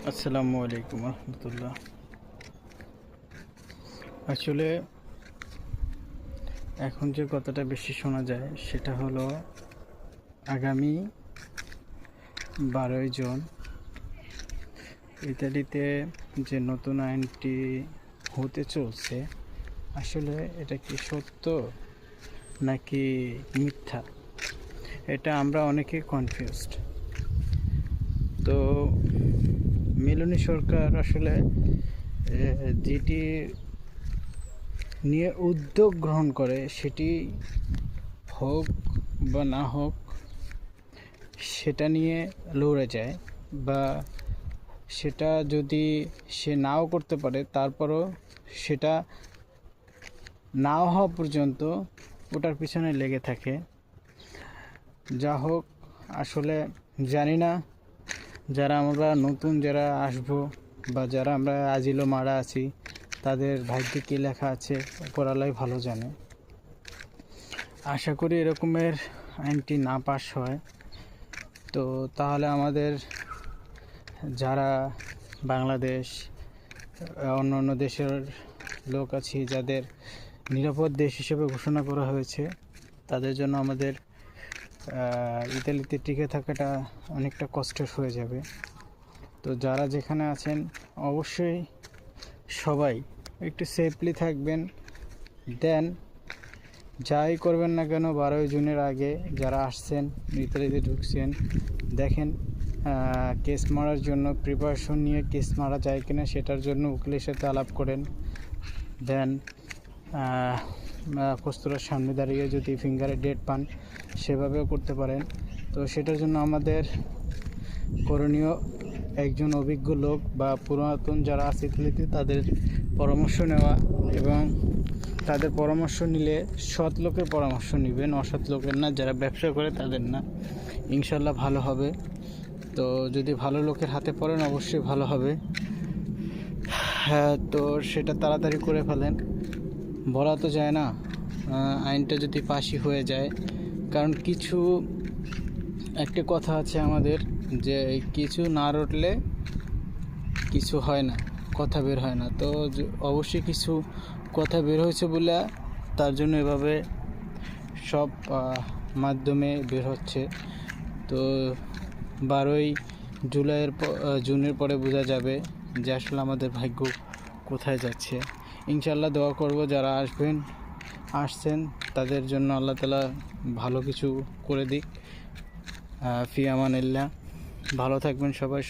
আসসালামু আলাইকুম রহমতুল্লাহ। আসলে এখন যে কথাটা বেশি শোনা যায় সেটা হলো আগামী 12 জুন ইতালিতে যে নতুন আইনটি হতে চলছে, আসলে এটা কি সত্য নাকি মিথ্যা, এটা আমরা অনেকে কনফিউজড। তো মেলোনি সরকার আসলে যেটি নিয়ে উদ্যোগ গ্রহণ করে সেটি হোক বা না হোক, সেটা নিয়ে লড়ে যায়, বা সেটা যদি সে নাও করতে পারে তারপরও সেটা নাও হওয়া পর্যন্ত ওটার পিছনে লেগে থাকে। যা হোক, আসলে জানি না যারা আমরা নতুন যারা আসবো বা যারা আমরা আজিলো মারা আছি তাদের ভাগ্যে কী লেখা আছে উপরওয়ালাই ভালো জানে। আশা করি এরকমের আইনটি না পাস হয়, তো তাহলে আমাদের যারা বাংলাদেশ অন্য অন্য দেশের লোক আছি যাদের নিরাপদ দেশ হিসেবে ঘোষণা করা হয়েছে, তাদের জন্য আমাদের ইতালিতে টিকে থাকাটা অনেকটা কষ্টের হয়ে যাবে। তো যারা যেখানে আছেন অবশ্যই সবাই একটু সেফলি থাকবেন। দেন যাই করবেন না কেন 12 জুনের আগে যারা আসছেন ইতালিতে ঢুকছেন, দেখেন কেস মারার জন্য প্রিপারেশন নিয়ে কেস মারা যায় কিনা সেটার জন্য উকিলের সাথে আলাপ করেন। দেন কস্তুরার সামনে দাঁড়িয়ে যদি ফিঙ্গারে ডেট পান সেভাবেও করতে পারেন। তো সেটার জন্য আমাদের করণীয় একজন অভিজ্ঞ লোক বা পুরাতন যারা আছে ইতালিতে তাদের পরামর্শ নেওয়া, এবং তাদের পরামর্শ নিলে সৎ লোকের পরামর্শ নেবেন, অসৎ লোকের না, যারা ব্যবসা করে তাদের না। ইনশাল্লাহ ভালো হবে। তো যদি ভালো লোকের হাতে পড়েন অবশ্যই ভালো হবে। হ্যাঁ, তো সেটা তাড়াতাড়ি করে ফেলেন। বলা তো যায় না আইনটা যদি পাশই হয়ে যায়, কারণ কিছু একটা কথা আছে আমাদের যে কিছু না রটলে কিছু হয় না, কথা বের হয় না। তো অবশ্যই কিছু কথা বের হয়েছে বলে তার জন্য এভাবে সব মাধ্যমে বের হচ্ছে। তো 12 জুনের পরে বোঝা যাবে যে আসলে আমাদের ভাগ্য কোথায় যাচ্ছে। ইনশাল্লাহ দোয়া করব যারা আসছেন তাদের জন্য আল্লাহ তাআলা ভালো কিছু করে দিক। ফি আমানিল্লাহ। ভালো থাকবেন সবাই।